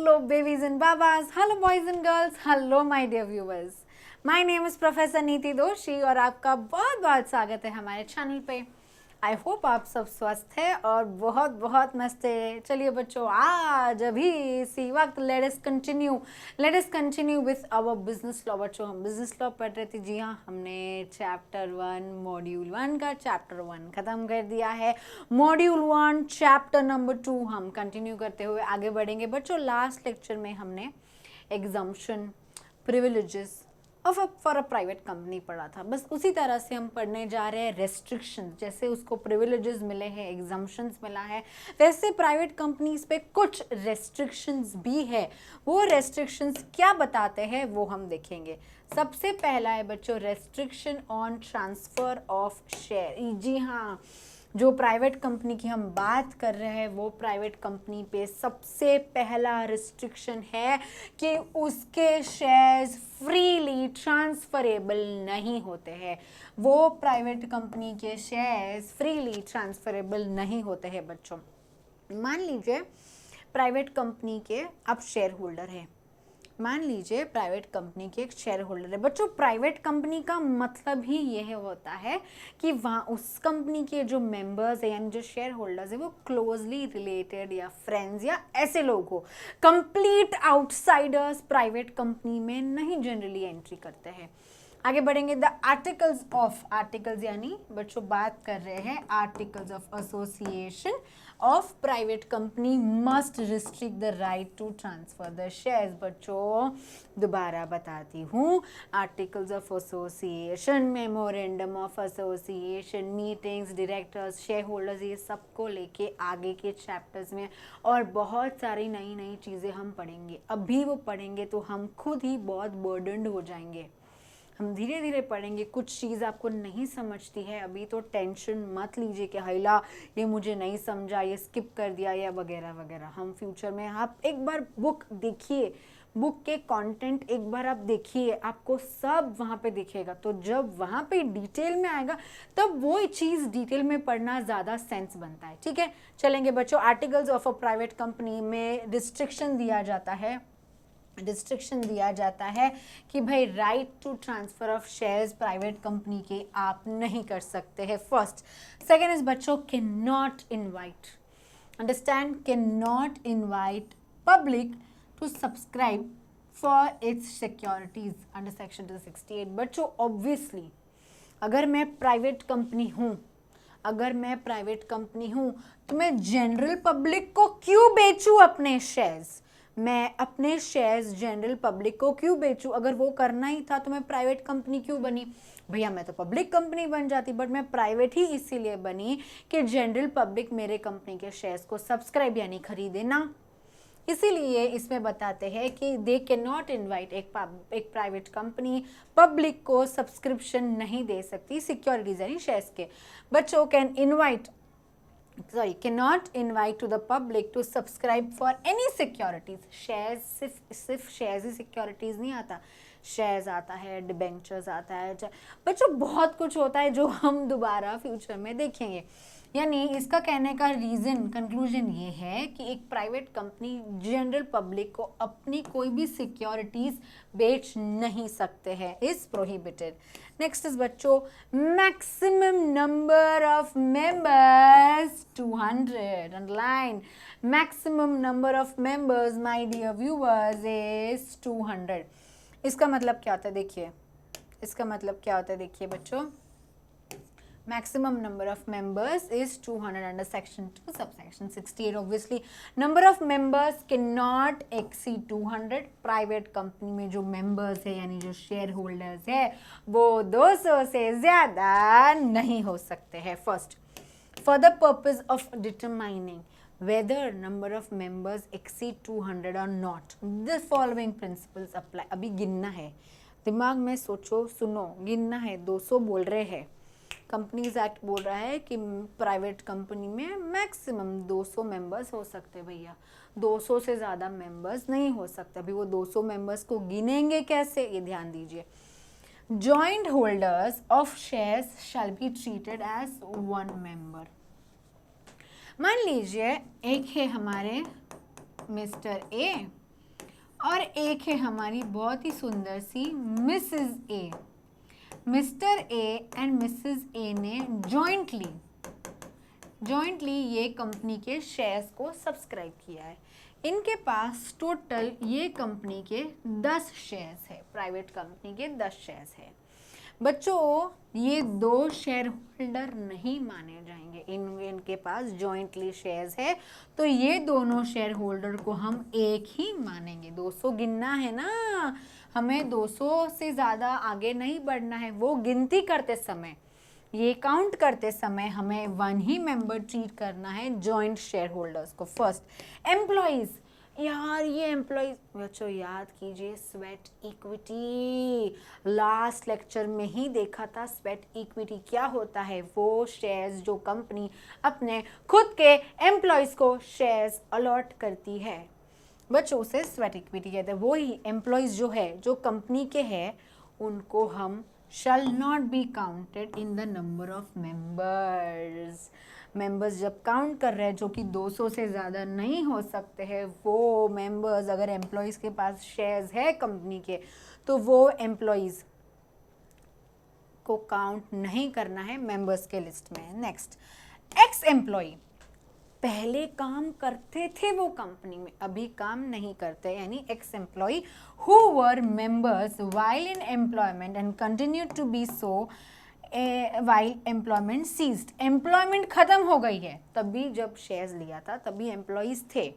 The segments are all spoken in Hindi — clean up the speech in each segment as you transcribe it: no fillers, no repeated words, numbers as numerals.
Hello babies and babas, hello boys and girls, hello my dear viewers. My name is Professor नीति दोषी और आपका बहुत बहुत स्वागत है हमारे चैनल पे. आई होप आप सब स्वस्थ हैं और बहुत बहुत मस्त है. चलिए बच्चों, आज अभी इसी वक्त let us continue with our business law. बच्चों, हम बिजनेस लॉ पढ़ रहे थे. जी हाँ, हमने चैप्टर 1 मॉड्यूल 1 का चैप्टर 1 खत्म कर दिया है. मॉड्यूल 1 चैप्टर नंबर 2 हम कंटिन्यू करते हुए आगे बढ़ेंगे. बच्चों, लास्ट लेक्चर में हमने exemption, privileges for a private company पढ़ा था. बस उसी तरह से हम पढ़ने जा रहे हैं रेस्ट्रिक्शंस. जैसे उसको प्रिविलेजेस मिले हैं, एग्जम्पशंस मिला है, वैसे प्राइवेट कंपनीज पे कुछ रेस्ट्रिक्शंस भी है. वो रेस्ट्रिक्शंस क्या बताते हैं वो हम देखेंगे. सबसे पहला है बच्चों restriction on transfer of share. जी हाँ, जो प्राइवेट कंपनी की हम बात कर रहे हैं वो प्राइवेट कंपनी पे सबसे पहला रिस्ट्रिक्शन है कि उसके शेयर्स फ्रीली ट्रांसफरेबल नहीं होते हैं. वो प्राइवेट कंपनी के शेयर्स फ्रीली ट्रांसफरेबल नहीं होते हैं. बच्चों, मान लीजिए प्राइवेट कंपनी के आप शेयर होल्डर हैं. मान लीजिए प्राइवेट कंपनी के एक शेयर होल्डर है. बच्चों, प्राइवेट कंपनी का मतलब ही यह होता है कि वहाँ उस कंपनी के जो मेंबर्स है यानी जो शेयर होल्डर्स है वो क्लोजली रिलेटेड या फ्रेंड्स या ऐसे लोग हो. कंप्लीट आउटसाइडर्स प्राइवेट कंपनी में नहीं जनरली एंट्री करते हैं. आगे बढ़ेंगे. द आर्टिकल्स यानी बच्चों बात कर रहे हैं articles of association of private company must restrict the right to transfer the shares. बच्चों, दोबारा बताती हूँ. Articles of association, memorandum of association, meetings, directors, share holders, ये सबको लेके आगे के चैप्टर्स में और बहुत सारी नई नई चीज़ें हम पढ़ेंगे. अभी वो पढ़ेंगे तो हम खुद ही बहुत बर्डनड हो जाएंगे. हम धीरे धीरे पढ़ेंगे. कुछ चीज़ आपको नहीं समझती है अभी तो टेंशन मत लीजिए कि हैला ये मुझे नहीं समझा, ये स्किप कर दिया या वगैरह वगैरह. हम फ्यूचर में, आप एक बार बुक देखिए, बुक के कंटेंट एक बार आप देखिए, आपको सब वहाँ पे दिखेगा. तो जब वहाँ पे डिटेल में आएगा तब वो चीज़ डिटेल में पढ़ना ज़्यादा सेंस बनता है. ठीक है, चलेंगे बच्चों. Articles of a private company में रिस्ट्रिक्शन दिया जाता है कि भाई right to transfer of shares private company के आप नहीं कर सकते हैं. फर्स्ट. सेकेंड इज बच्चों can not invite, understand, can not invite public to subscribe for its securities under section 268. बच्चों, ऑब्वियसली अगर मैं प्राइवेट कंपनी हूँ तो मैं जनरल पब्लिक को क्यों बेचूं अपने शेयर्स. मैं अपने शेयर्स जनरल पब्लिक को क्यों बेचूं. अगर वो करना ही था तो मैं प्राइवेट कंपनी क्यों बनी. भैया मैं तो पब्लिक कंपनी बन जाती, बट मैं प्राइवेट ही इसीलिए बनी कि जनरल पब्लिक मेरे कंपनी के शेयर्स को सब्सक्राइब यानी खरीदे ना. इसीलिए इसमें बताते हैं कि दे कैन नॉट इन्वाइट, एक प्राइवेट कंपनी पब्लिक को सब्सक्रिप्शन नहीं दे सकती सिक्योरिटीज यानी शेयर्स के. बच्चों, cannot invite to the public to subscribe for any securities. Shares सिर्फ शेयर्स ही सिक्योरिटीज नहीं आता. शेयर्स आता है, डिबेंचर्स आता है. बच्चों, बहुत कुछ होता है जो हम दोबारा फ्यूचर में देखेंगे. यानी इसका कहने का कंक्लूजन ये है कि एक प्राइवेट कंपनी जनरल पब्लिक को अपनी कोई भी सिक्योरिटीज बेच नहीं सकते हैं. Is prohibited. नेक्स्ट इज बच्चों maximum number of members 200. Underline, maximum number of members my dear viewers is 200. इसका मतलब क्या होता है देखिए बच्चों. Maximum number of members is 200 under section 2 subsection 68. Obviously number of members cannot exceed 200. Private company में जो members है यानी जो शेयर होल्डर्स है वो 200 से ज़्यादा नहीं हो सकते हैं. First, for the purpose of determining whether number of members exceed 200 or not, the following principles apply. अभी गिनना है, दिमाग में सोचो, सुनो, गिनना है. 200 बोल रहे हैं, कंपनीज एक्ट बोल रहा है कि प्राइवेट कंपनी में मैक्सिमम 200 मेंबर्स हो सकते हैं. भैया 200 से ज़्यादा मेंबर्स नहीं हो सकते. अभी वो 200 मेंबर्स को गिनेंगे कैसे, ये ध्यान दीजिए. Joint holders of shares shall be treated as one member. मान लीजिए एक है हमारे मिस्टर ए और एक है हमारी बहुत ही सुंदर सी Mrs A. Mr A and Mrs A ने जॉइंटली ये कंपनी के शेयर्स को सब्सक्राइब किया है। इनके पास टोटल ये कंपनी के 10 शेयर्स है, प्राइवेट कंपनी के 10 शेयर्स है। बच्चों ये 2 शेयर होल्डर नहीं माने जाएंगे, इनके पास जॉइंटली शेयर्स है तो ये दोनों शेयर होल्डर को हम एक ही मानेंगे। 200 गिनना है ना, हमें 200 से ज़्यादा आगे नहीं बढ़ना है। वो गिनती करते समय, ये काउंट करते समय हमें 1 ही मेंबर ट्रीट करना है जॉइंट शेयर होल्डर्स को। फर्स्ट एम्प्लॉइज, यार ये एम्प्लॉइज बच्चों याद कीजिए, स्वेट इक्विटी लास्ट लेक्चर में ही देखा था। स्वेट इक्विटी क्या होता है? वो शेयर्स जो कंपनी अपने खुद के एम्प्लॉइज को शेयर्स अलॉट करती है, बच्चों उसे स्वेट इक्विटी कहते हैं। वो ही एम्प्लॉइज जो है, जो कंपनी के हैं, उनको हम shall not be counted in the number of members। Members जब काउंट कर रहे हैं, जो कि 200 से ज़्यादा नहीं हो सकते हैं, वो मेंबर्स अगर एम्प्लॉइज़ के पास शेयर्स है कंपनी के, तो वो एम्प्लॉइज़ को काउंट नहीं करना है मेंबर्स के लिस्ट में। नेक्स्ट, एक्स एम्प्लॉय, पहले काम करते थे वो कंपनी में, अभी काम नहीं करते, यानी ex employ who were members while in employment and continue to be so while employment ceased. Employment खत्म हो गई है, तभी जब शेयर्स लिया था तभी एम्प्लॉयज थे,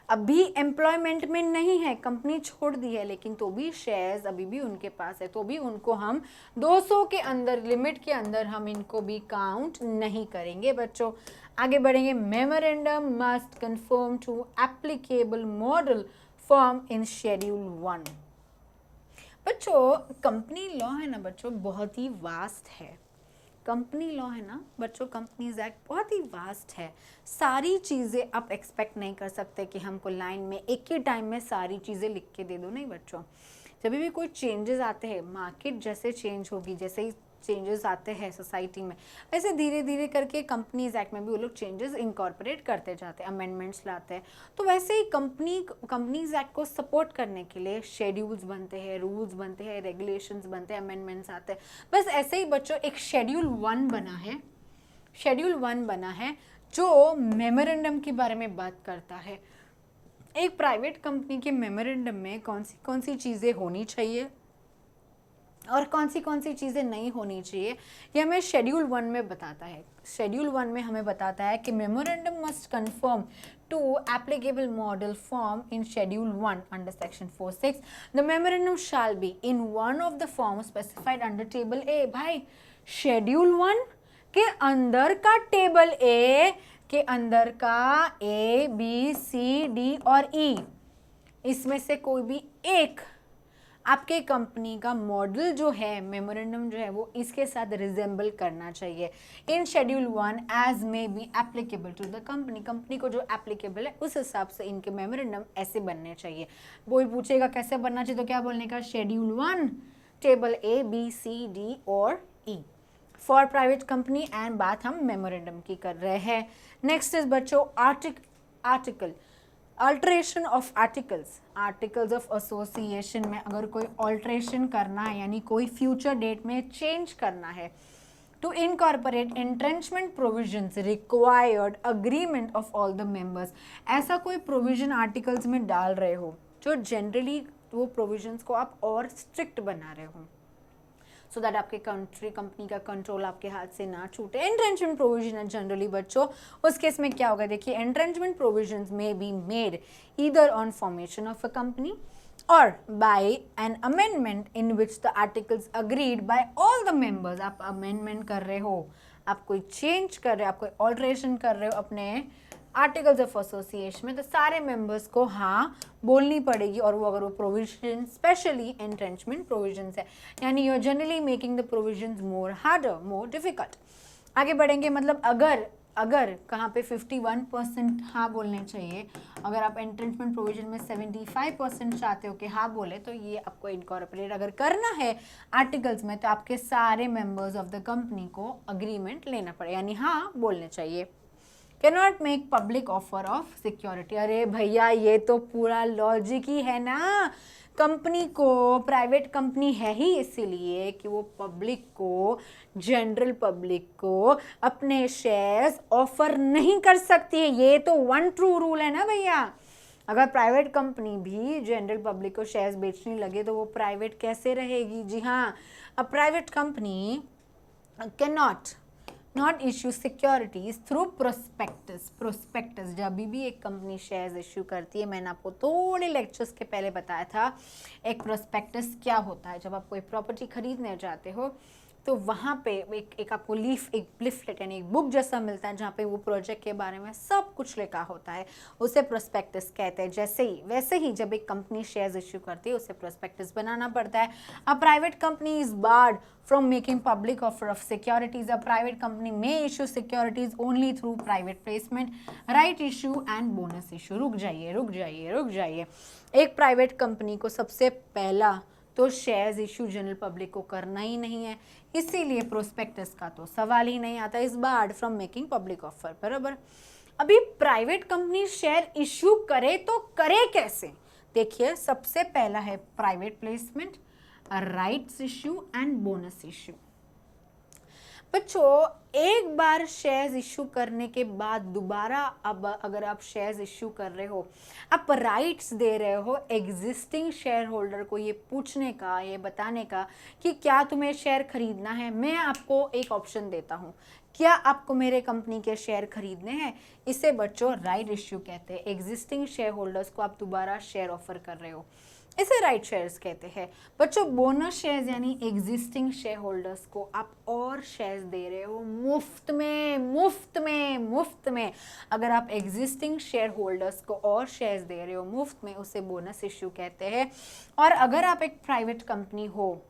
अभी एम्प्लॉयमेंट में नहीं है, कंपनी छोड़ दी है, लेकिन तो भी शेयर्स अभी भी उनके पास है, तो भी उनको हम 200 के अंदर, लिमिट के अंदर हम इनको भी काउंट नहीं करेंगे। बच्चों आगे बढ़ेंगे। Memorandum must confirm to applicable model form in schedule 1। बच्चों कंपनी लॉ है ना बच्चों, बहुत ही वास्ट है। कंपनी लॉ है ना बच्चों, कंपनीज एक्ट बहुत ही वास्ट है। सारी चीज़ें आप एक्सपेक्ट नहीं कर सकते कि हमको लाइन में एक ही टाइम में सारी चीज़ें लिख के दे दो। नहीं बच्चों, जब भी कोई चेंजेस आते हैं, मार्केट जैसे चेंज होगी, जैसे ही चेंजेस आते हैं सोसाइटी में, वैसे धीरे धीरे करके कंपनीज एक्ट में भी वो लोग चेंजेस इनकॉर्पोरेट करते जाते हैं, अमेंडमेंट्स लाते हैं। तो वैसे ही कंपनीज एक्ट को सपोर्ट करने के लिए शेड्यूल्स बनते हैं, रूल्स बनते हैं, रेगुलेशंस बनते हैं, अमेंडमेंट्स आते हैं। बस ऐसे ही बच्चों एक शेड्यूल 1 बना है जो मेमोरेंडम के बारे में बात करता है। एक प्राइवेट कंपनी के मेमोरेंडम में कौन सी चीज़ें होनी चाहिए और कौन सी चीज़ें नहीं होनी चाहिए, ये हमें शेड्यूल 1 में बताता है। शेड्यूल 1 में हमें बताता है कि memorandum must confirm to applicable model form in schedule 1 under section 46। The memorandum shall be in one of the form specified under table A. भाई शेड्यूल 1 के अंदर का टेबल ए के अंदर का A, B, C, D और E, इसमें से कोई भी एक आपके कंपनी का मॉडल जो है, मेमोरेंडम जो है, वो इसके साथ रिजेंबल करना चाहिए। In schedule 1 as may be applicable to the company को जो एप्लीकेबल है उस हिसाब से इनके मेमोरेंडम ऐसे बनने चाहिए। कोई पूछेगा कैसे बनना चाहिए, तो क्या बोलने का, schedule 1 table A, B, C, D और E for private company, and बात हम मेमोरेंडम की कर रहे हैं। नेक्स्ट इज बच्चों article, alteration of articles of association में अगर कोई ऑल्ट्रेशन करना है, यानी कोई फ्यूचर डेट में चेंज करना है, to incorporate entrenchment provisions required agreement of all the members. ऐसा कोई प्रोविजन आर्टिकल्स में डाल रहे हो जो जनरली वो प्रोविजंस को आप और स्ट्रिक्ट बना रहे हो, सो दैट आपके कंपनी का कंट्रोल आपके हाथ से ना छूटे। एंट्रेंचमेंट प्रोविजन है जनरली बच्चों, उस केस में क्या होगा, देखिए, एंट्रेंचमेंट प्रोविजंस में be made either on formation of a company और by an amendment in which the articles agreed by all the members. आप अमेंडमेंट कर रहे हो, आप कोई चेंज कर रहे हो, आप कोई ऑल्ट्रेशन कर रहे हो अपने आर्टिकल्स ऑफ एसोसिएशन में, तो सारे मेंबर्स को हाँ बोलनी पड़ेगी। और वो अगर वो प्रोविजन स्पेशली एंट्रेंचमेंट प्रोविजंस है, यानी you are generally making the provisions more harder, more difficult. आगे बढ़ेंगे, मतलब अगर कहाँ पे 51% हाँ बोलने चाहिए, अगर आप एंट्रेंचमेंट प्रोविजन में 75% चाहते हो कि हाँ बोले, तो ये आपको इनकॉर्पोरेट अगर करना है आर्टिकल्स में, तो आपके सारे मेंबर्स ऑफ द कंपनी को अग्रीमेंट लेना पड़े, यानी हाँ बोलने चाहिए। Can not make public offer of security. अरे भैया ये तो पूरा लॉजिक ही है ना, कंपनी को, प्राइवेट कंपनी है ही इसीलिए कि वो पब्लिक को, जनरल पब्लिक को अपने शेयर्स ऑफर नहीं कर सकती है। ये तो वन ट्रू रूल है ना भैया। अगर प्राइवेट कंपनी भी जनरल पब्लिक को शेयर्स बेचने लगे तो वो प्राइवेट कैसे रहेगी? जी हाँ, अ private company can not issue securities through prospectus. Prospectus जब भी एक कंपनी शेयर्स इश्यू करती है, मैंने आपको थोड़े लेक्चर्स के पहले बताया था एक प्रोस्पेक्टस क्या होता है। जब आप कोई प्रॉपर्टी खरीदने जाते हो तो वहाँ पे एक आपको एक लिफलेट यानी एक बुक जैसा मिलता है जहाँ पे वो प्रोजेक्ट के बारे में सब कुछ लिखा होता है, उसे प्रोस्पेक्टस कहते हैं। वैसे ही जब एक कंपनी शेयर्स इश्यू करती है उसे प्रोस्पेक्टस बनाना पड़ता है। A private company is barred from making public offer of securities. A private company में issue securities only through private placement, right issue and bonus issue. रुक जाइए। एक प्राइवेट कंपनी को सबसे पहला तो शेयर्स इश्यू जनरल पब्लिक को करना ही नहीं है, इसीलिए प्रोस्पेक्टस का तो सवाल ही नहीं आता। इस board from making public offer. बराबर। अभी प्राइवेट कंपनी शेयर इश्यू करे तो करे कैसे? देखिए, सबसे पहला है private placement, rights issue and bonus issue. बच्चों, एक बार शेयर्स इश्यू करने के बाद दोबारा अब अगर आप शेयर्स इश्यू कर रहे हो, आप राइट्स दे रहे हो एग्जिस्टिंग शेयर होल्डर को ये पूछने का, ये बताने का कि क्या तुम्हें शेयर खरीदना है। मैं आपको एक ऑप्शन देता हूँ, क्या आपको मेरे कंपनी के शेयर खरीदने हैं? इसे बच्चों राइट इश्यू कहते हैं। एग्जिस्टिंग शेयर होल्डर्स को आप दोबारा शेयर ऑफर कर रहे हो, इसे राइट शेयर्स कहते हैं। बच्चों, बोनस शेयर्स यानी एग्जिस्टिंग शेयर होल्डर्स को आप और शेयर्स दे रहे हो मुफ्त में। अगर आप एग्जिस्टिंग शेयर होल्डर्स को और शेयर्स दे रहे हो मुफ्त में, उसे बोनस इश्यू कहते हैं। और अगर आप एक प्राइवेट कंपनी हो,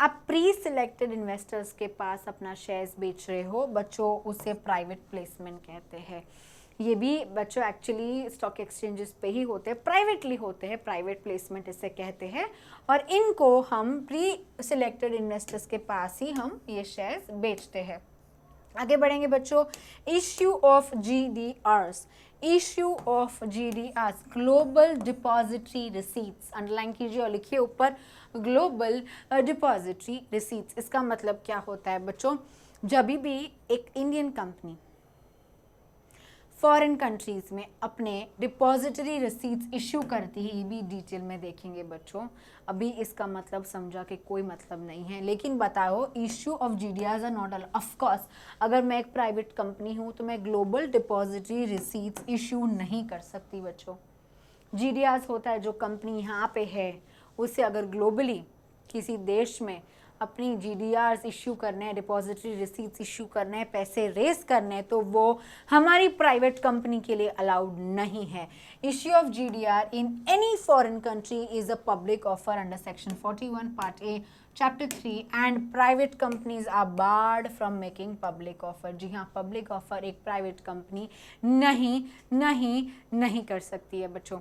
आप प्री सिलेक्टेड इन्वेस्टर्स के पास अपना शेयर्स बेच रहे हो बच्चों, उसे प्राइवेट प्लेसमेंट कहते हैं। ये भी बच्चों एक्चुअली स्टॉक एक्सचेंजेस पे ही होते हैं, प्राइवेटली होते हैं, प्राइवेट प्लेसमेंट इसे कहते हैं। और इनको हम प्री सिलेक्टेड इन्वेस्टर्स के पास ही हम ये शेयर्स बेचते हैं। आगे बढ़ेंगे बच्चों। Issue of GDRs, issue of GDRs, global depository receipts. Underline कीजिए और लिखिए ऊपर ग्लोबल डिपॉजिटरी रिसीट्स। इसका मतलब क्या होता है बच्चों? जब भी एक इंडियन कंपनी फॉरेन कंट्रीज में अपने डिपॉजिटरी रिसीट्स इश्यू करती है, ये भी डिटेल में देखेंगे बच्चों। अभी इसका मतलब समझा कि कोई मतलब नहीं है, लेकिन बताओ issue of GDRs are not allowed. Of course, अगर मैं एक प्राइवेट कंपनी हूँ तो मैं ग्लोबल डिपॉजिटरी रिसीट्स इश्यू नहीं कर सकती बच्चों। GDRs होता है जो कंपनी यहाँ पे है, उसे अगर ग्लोबली किसी देश में अपनी GDRs इश्यू करने हैं, डिपॉजिटरी रिसीट्स इश्यू करने हैं, पैसे रेस करने हैं, तो वो हमारी प्राइवेट कंपनी के लिए अलाउड नहीं है। Issue of GDR in any foreign country is a public offer under section 41 part A chapter 3 and private companies are barred from making public offer. जी हाँ, पब्लिक ऑफर एक प्राइवेट कंपनी नहीं कर सकती है बच्चों।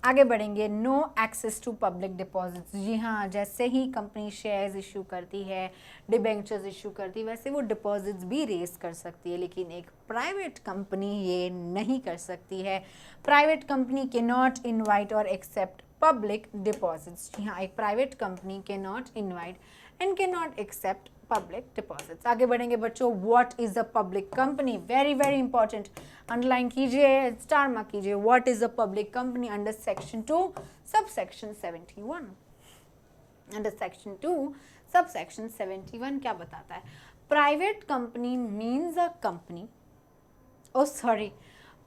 आगे बढ़ेंगे। No access to public deposits. जी हाँ, जैसे ही कंपनी शेयर्स इश्यू करती है, डिबेंचर्स इश्यू करती है, वैसे वो डिपॉजिट्स भी रेस कर सकती है, लेकिन एक प्राइवेट कंपनी ये नहीं कर सकती है। प्राइवेट कंपनी के नॉट इनवाइट और एक्सेप्ट पब्लिक डिपॉजिट्स। जी हाँ, एक प्राइवेट कंपनी के नॉट इनवाइट एंड के नॉट एक्सेप्ट पब्लिक डिपॉजिट्स। आगे बढ़ेंगे बच्चों। What is a public company? Very important, underline कीजिए, स्टार मार्क कीजिए। What is a public company under section 2 sub section 71। Under section 2 sub section 71 क्या बताता है? Private company means a company, oh sorry,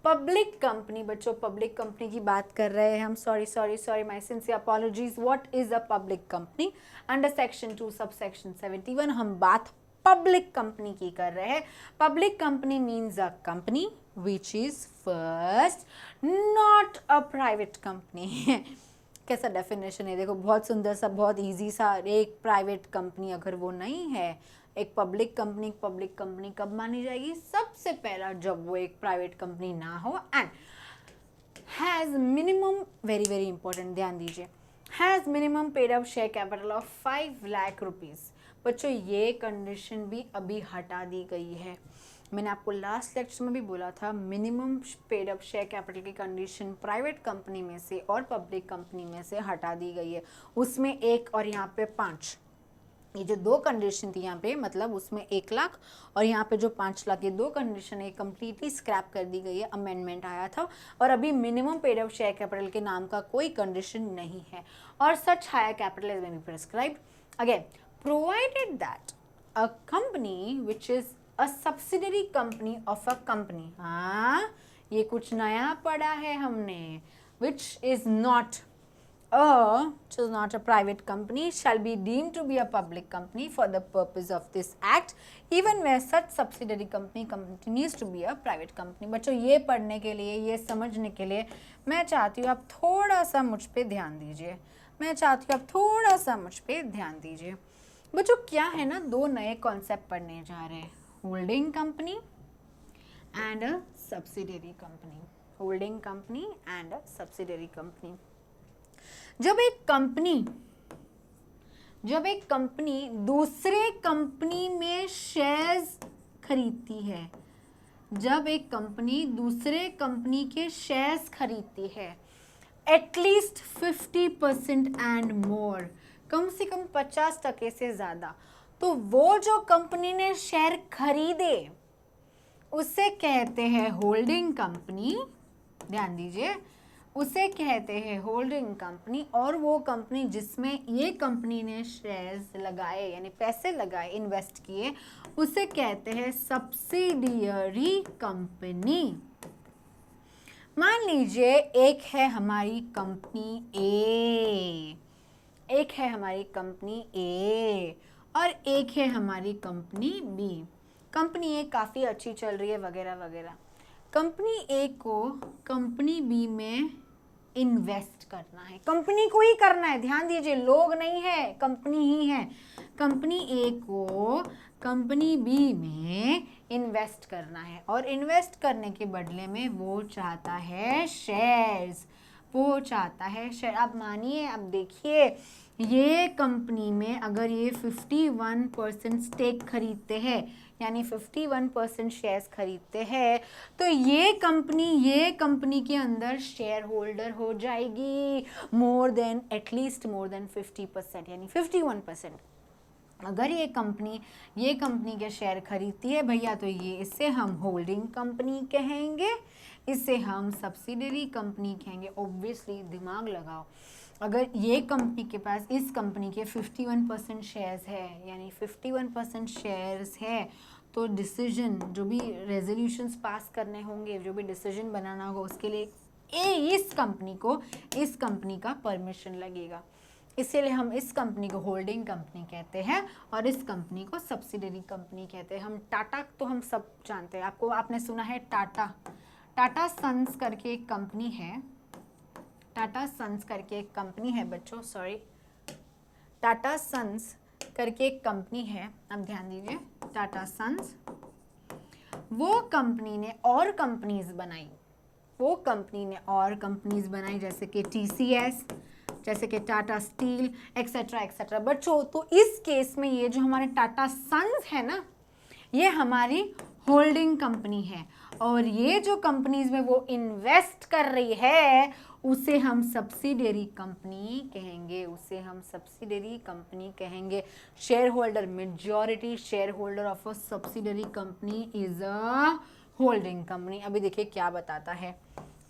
public company बच्चों, पब्लिक कंपनी की बात कर रहे हैं हम। Sorry my sincere apologies. What is a public company under section 2 sub section 71 हम बात पब्लिक कंपनी की कर रहे हैं। Public company means a company which is first not a private company. कैसा डेफिनेशन है, देखो बहुत सुंदर सा, बहुत इजी सा। एक प्राइवेट कंपनी अगर वो नहीं है, एक पब्लिक कंपनी कब मानी जाएगी? सबसे पहला जब वो एक प्राइवेट कंपनी ना हो and has minimum, very important, ध्यान दीजिए, has minimum paid up share capital of 5 lakh rupees. बच्चों ये कंडीशन भी अभी हटा दी गई है। मैंने आपको लास्ट लेक्चर में भी बोला था, minimum paid up share capital की कंडीशन प्राइवेट कंपनी में से और पब्लिक कंपनी में से हटा दी गई है। उसमें 1 और यहाँ पे 5, ये जो 2 कंडीशन थी यहाँ पे, मतलब उसमें 1 लाख और यहाँ पे जो 5 लाख, ये 2 कंडीशन है कम्प्लीटली स्क्रैप कर दी गई है। अमेंडमेंट आया था और अभी minimum paid up share capital के नाम का कोई कंडीशन नहीं है और such higher capital is be prescribed again provided that a company which is a subsidiary company of a company. हाँ, ये कुछ नया पढ़ा है हमने। Which is not a private company shall be deemed to be a public company for the purpose of this act even where such subsidiary company continues to be a private company। बच्चों, ये पढ़ने के लिए, ये समझने के लिए मैं चाहती हूँ आप थोड़ा सा मुझ पे ध्यान दीजिए। बच्चों, क्या है ना, 2 नए कॉन्सेप्ट पढ़ने जा रहे हैं, holding company and a subsidiary company. जब एक कंपनी दूसरे कंपनी में शेयर्स खरीदती है, एटलीस्ट 50% एंड मोर, कम से कम 50% से ज़्यादा, तो वो जो कंपनी ने शेयर खरीदे उसे कहते हैं होल्डिंग कंपनी। ध्यान दीजिए, उसे कहते हैं होल्डिंग कंपनी। और वो कंपनी जिसमें ये कंपनी ने शेयर्स लगाए, यानी पैसे लगाए, इन्वेस्ट किए, उसे कहते हैं सब्सिडियरी कंपनी। मान लीजिए एक है हमारी कंपनी ए और एक है हमारी कंपनी बी। कंपनी ए काफ़ी अच्छी चल रही है वगैरह वगैरह। कंपनी ए को कंपनी बी में इन्वेस्ट करना है, कंपनी को ही करना है, ध्यान दीजिए, लोग नहीं है, कंपनी ही है। कंपनी ए को कंपनी बी में इन्वेस्ट करना है और इन्वेस्ट करने के बदले में वो चाहता है शेयर्स। अब मानिए, अब देखिए, ये कंपनी में अगर ये 51% स्टेक खरीदते हैं, यानी 51% शेयर्स खरीदते हैं, तो ये कंपनी के अंदर शेयर होल्डर हो जाएगी एटलीस्ट मोर देन 50%, यानी 51%। अगर ये कंपनी के शेयर खरीदती है भैया, तो इसे हम होल्डिंग कंपनी कहेंगे, इसे हम सब्सिडियरी कंपनी कहेंगे। ऑब्वियसली दिमाग लगाओ, अगर ये कंपनी के पास, इस कंपनी के 51% शेयर्स है, यानी 51% शेयर्स है, तो डिसीजन, जो भी रेजोल्यूशंस पास करने होंगे, जो भी डिसीजन बनाना होगा, उसके लिए इस कंपनी का परमिशन लगेगा। इसीलिए हम इस कंपनी को होल्डिंग कंपनी कहते हैं और इस कंपनी को सब्सिडियरी कंपनी कहते हैं। हम टाटा तो हम सब जानते हैं, आपने सुना है टाटा सन्स करके एक कंपनी है, टाटा सन्स करके एक कंपनी है बच्चों, सॉरी, टाटा सन्स करके एक कंपनी है। अब ध्यान दीजिए, टाटा सन्स, वो कंपनी ने और कंपनीज बनाई, जैसे कि TCS, जैसे कि टाटा स्टील, एक्सेट्रा। बच्चों, तो इस केस में ये जो हमारे टाटा सन्स है ना, ये हमारी होल्डिंग कंपनी है और ये जो कंपनीज में वो इन्वेस्ट कर रही है उसे हम सब्सिडियरी कंपनी कहेंगे। Share holder, majority share holder of a subsidiary company is a holding company. अभी देखिए क्या बताता है,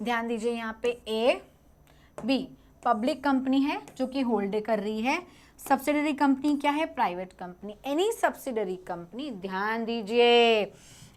ध्यान दीजिए, यहाँ पे ए बी पब्लिक कंपनी है जो कि होल्ड कर रही है, सब्सिडियरी कंपनी क्या है, private company. Any subsidiary company, ध्यान दीजिए,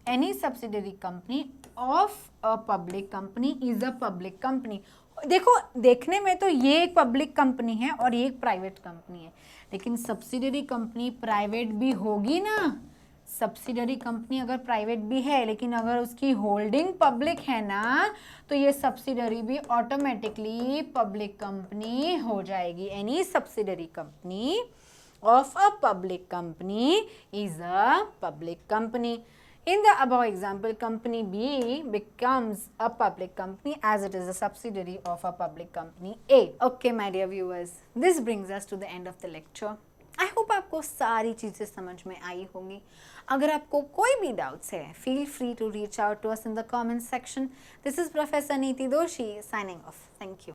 any subsidiary company of a public company is a public company. देखो, देखने में तो ये एक पब्लिक कंपनी है और ये एक प्राइवेट कंपनी है, लेकिन सब्सिडियरी कंपनी प्राइवेट भी होगी ना। सब्सिडियरी कंपनी अगर प्राइवेट भी है, लेकिन अगर उसकी होल्डिंग पब्लिक है ना, तो ये सब्सिडियरी भी ऑटोमेटिकली पब्लिक कंपनी हो जाएगी। Any subsidiary company of a public company is a public company. In the above example, company B becomes a public company as it is a subsidiary of a public company A. Okay, my dear viewers, this brings us to the end of the lecture. I hope आपको सारी चीज़ें समझ में आई होंगी। अगर आपको कोई भी डाउट्स है, feel free to reach out to us in the comment section. This is professor Niti Doshi signing off. Thank you.